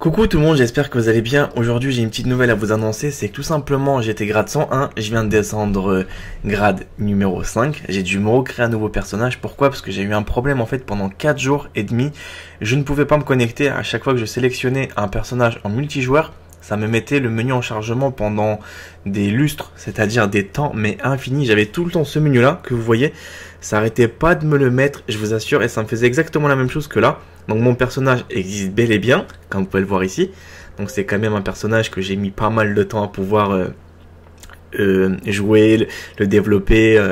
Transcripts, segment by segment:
Coucou tout le monde, j'espère que vous allez bien. Aujourd'hui j'ai une petite nouvelle à vous annoncer, c'est que tout simplement j'étais grade 101, je viens de descendre grade numéro 5, j'ai dû me recréer un nouveau personnage. Pourquoi? Parce que j'ai eu un problème en fait pendant 4 jours et demi, je ne pouvais pas me connecter. À chaque fois que je sélectionnais un personnage en multijoueur, ça me mettait le menu en chargement pendant des lustres, c'est-à-dire des temps mais infinis. J'avais tout le temps ce menu là que vous voyez, ça arrêtait pas de me le mettre, je vous assure, et ça me faisait exactement la même chose que là. Donc mon personnage existe bel et bien, comme vous pouvez le voir ici. Donc c'est quand même un personnage que j'ai mis pas mal de temps à pouvoir jouer, le développer,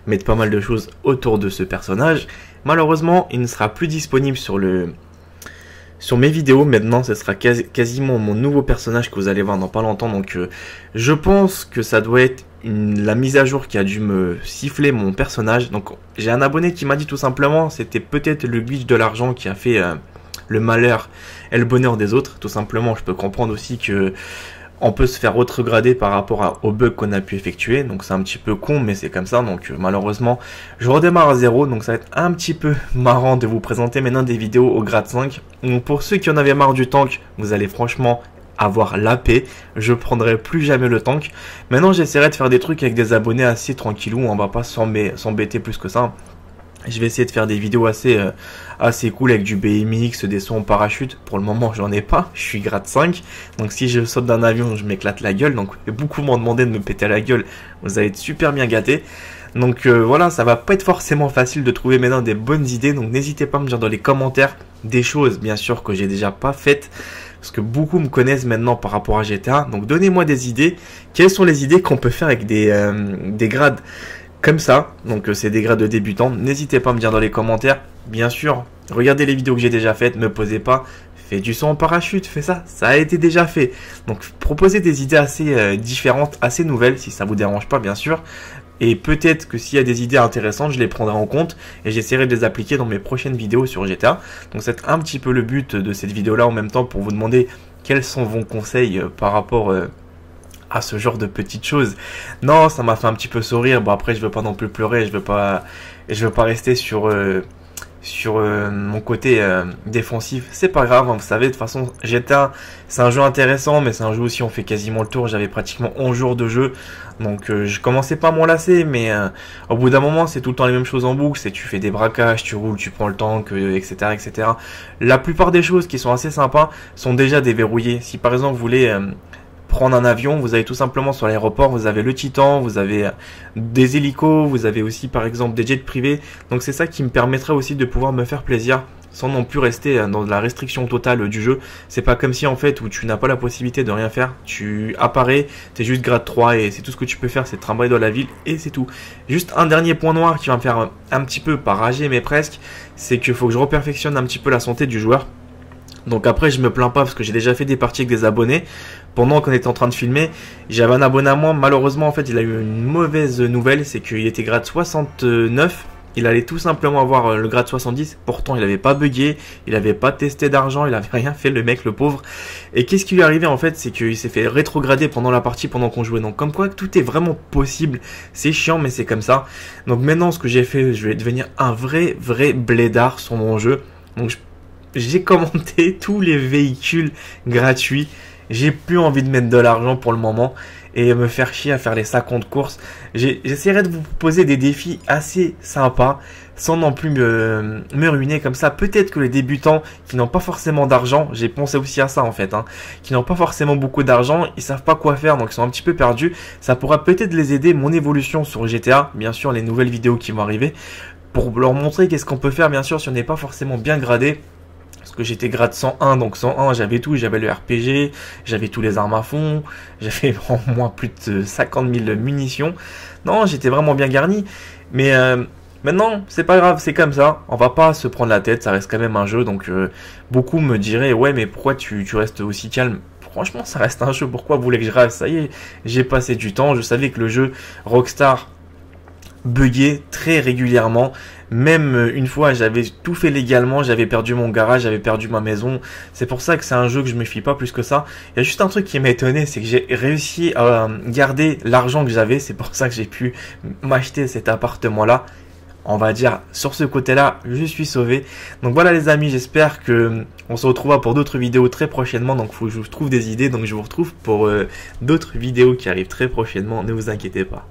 mettre pas mal de choses autour de ce personnage. Malheureusement, il ne sera plus disponible sur mes vidéos. Maintenant, ce sera quasiment mon nouveau personnage que vous allez voir dans pas longtemps. Donc je pense que ça doit être la mise à jour qui a dû me siffler mon personnage. Donc j'ai un abonné qui m'a dit tout simplement, c'était peut-être le glitch de l'argent qui a fait le malheur et le bonheur des autres. Tout simplement, je peux comprendre aussi que on peut se faire retrograder par rapport au bug qu'on a pu effectuer. Donc c'est un petit peu con, mais c'est comme ça. Donc malheureusement, je redémarre à zéro. Donc ça va être un petit peu marrant de vous présenter maintenant des vidéos au grade 5. Donc pour ceux qui en avaient marre du tank, vous allez franchement avoir la paix. Je prendrai plus jamais le tank. Maintenant j'essaierai de faire des trucs avec des abonnés assez tranquillou. On va pas s'embêter plus que ça. Je vais essayer de faire des vidéos assez cool avec du BMX, des sauts en parachute. Pour le moment, j'en ai pas. Je suis grade 5. Donc, si je saute d'un avion, je m'éclate la gueule. Donc, beaucoup m'ont demandé de me péter la gueule. Vous allez être super bien gâtés. Donc, voilà, ça va pas être forcément facile de trouver maintenant des bonnes idées. Donc, n'hésitez pas à me dire dans les commentaires des choses, bien sûr, que j'ai déjà pas faites. Parce que beaucoup me connaissent maintenant par rapport à GTA. Donc, donnez-moi des idées. Quelles sont les idées qu'on peut faire avec des grades comme ça? Donc c'est des grades de débutants. N'hésitez pas à me dire dans les commentaires. Bien sûr, regardez les vidéos que j'ai déjà faites, me posez pas. Fais du saut en parachute, fais ça, ça a été déjà fait. Donc proposez des idées assez différentes, assez nouvelles, si ça vous dérange pas bien sûr. Et peut-être que s'il y a des idées intéressantes, je les prendrai en compte et j'essaierai de les appliquer dans mes prochaines vidéos sur GTA. Donc c'est un petit peu le but de cette vidéo là en même temps, pour vous demander quels sont vos conseils par rapport à ce genre de petites choses. Non, ça m'a fait un petit peu sourire. Bon, après je veux pas non plus pleurer, je veux pas rester sur mon côté défensif. C'est pas grave, hein, vous savez, de toute façon GTA c'est un jeu intéressant, mais c'est un jeu aussi on fait quasiment le tour. J'avais pratiquement 11 jours de jeu, donc je commençais pas à m'en lasser, mais au bout d'un moment c'est tout le temps les mêmes choses en boucle. C'est tu fais des braquages, tu roules, tu prends le tank, etc., etc. La plupart des choses qui sont assez sympas sont déjà déverrouillées. Si par exemple vous voulez prendre un avion, vous avez tout simplement sur l'aéroport, vous avez le Titan, vous avez des hélicos, vous avez aussi par exemple des jets privés. Donc c'est ça qui me permettrait aussi de pouvoir me faire plaisir sans non plus rester dans la restriction totale du jeu. C'est pas comme si en fait où tu n'as pas la possibilité de rien faire, tu apparais, t'es juste grade 3 et c'est tout ce que tu peux faire, c'est te trimballer dans la ville et c'est tout. Juste un dernier point noir qui va me faire un petit peu pas rager mais presque, c'est qu'il faut que je reperfectionne un petit peu la santé du joueur. Donc après je me plains pas parce que j'ai déjà fait des parties avec des abonnés. Pendant qu'on était en train de filmer, j'avais un abonné à moi. Malheureusement en fait il a eu une mauvaise nouvelle, c'est qu'il était grade 69. Il allait tout simplement avoir le grade 70. Pourtant il avait pas bugué, il avait pas testé d'argent, il avait rien fait le mec, le pauvre. Et qu'est-ce qui lui est arrivé en fait, c'est qu'il s'est fait rétrograder pendant la partie, pendant qu'on jouait. Donc comme quoi tout est vraiment possible. C'est chiant mais c'est comme ça. Donc maintenant ce que j'ai fait, je vais devenir un vrai blédard sur mon jeu. Donc j'ai commenté tous les véhicules gratuits. J'ai plus envie de mettre de l'argent pour le moment et me faire chier à faire les 50 courses. J'essaierai de vous proposer des défis assez sympas sans non plus me ruiner comme ça. Peut-être que les débutants qui n'ont pas forcément d'argent, j'ai pensé aussi à ça en fait, qui n'ont pas forcément beaucoup d'argent, ils savent pas quoi faire donc ils sont un petit peu perdus. Ça pourra peut-être les aider, mon évolution sur GTA, bien sûr les nouvelles vidéos qui vont arriver, pour leur montrer qu'est-ce qu'on peut faire bien sûr si on n'est pas forcément bien gradé. Parce que j'étais grade 101, donc 101 j'avais tout, j'avais le RPG, j'avais tous les armes à fond, j'avais en moins plus de 50 000 munitions. Non, j'étais vraiment bien garni. Mais maintenant, c'est pas grave, c'est comme ça. On va pas se prendre la tête, ça reste quand même un jeu. Donc beaucoup me diraient, ouais mais pourquoi tu restes aussi calme? Franchement, ça reste un jeu, pourquoi vous voulez que je reste? Ça y est, j'ai passé du temps, je savais que le jeu Rockstar buguait très régulièrement. Même une fois j'avais tout fait légalement, j'avais perdu mon garage, j'avais perdu ma maison. C'est pour ça que c'est un jeu que je me fie pas plus que ça. Il y a juste un truc qui m'a étonné, c'est que j'ai réussi à garder l'argent que j'avais. C'est pour ça que j'ai pu m'acheter cet appartement là on va dire, sur ce côté-là, je suis sauvé. Donc voilà les amis, j'espère que on se retrouvera pour d'autres vidéos très prochainement. Donc faut que je vous trouve des idées. Donc je vous retrouve pour d'autres vidéos qui arrivent très prochainement. Ne vous inquiétez pas.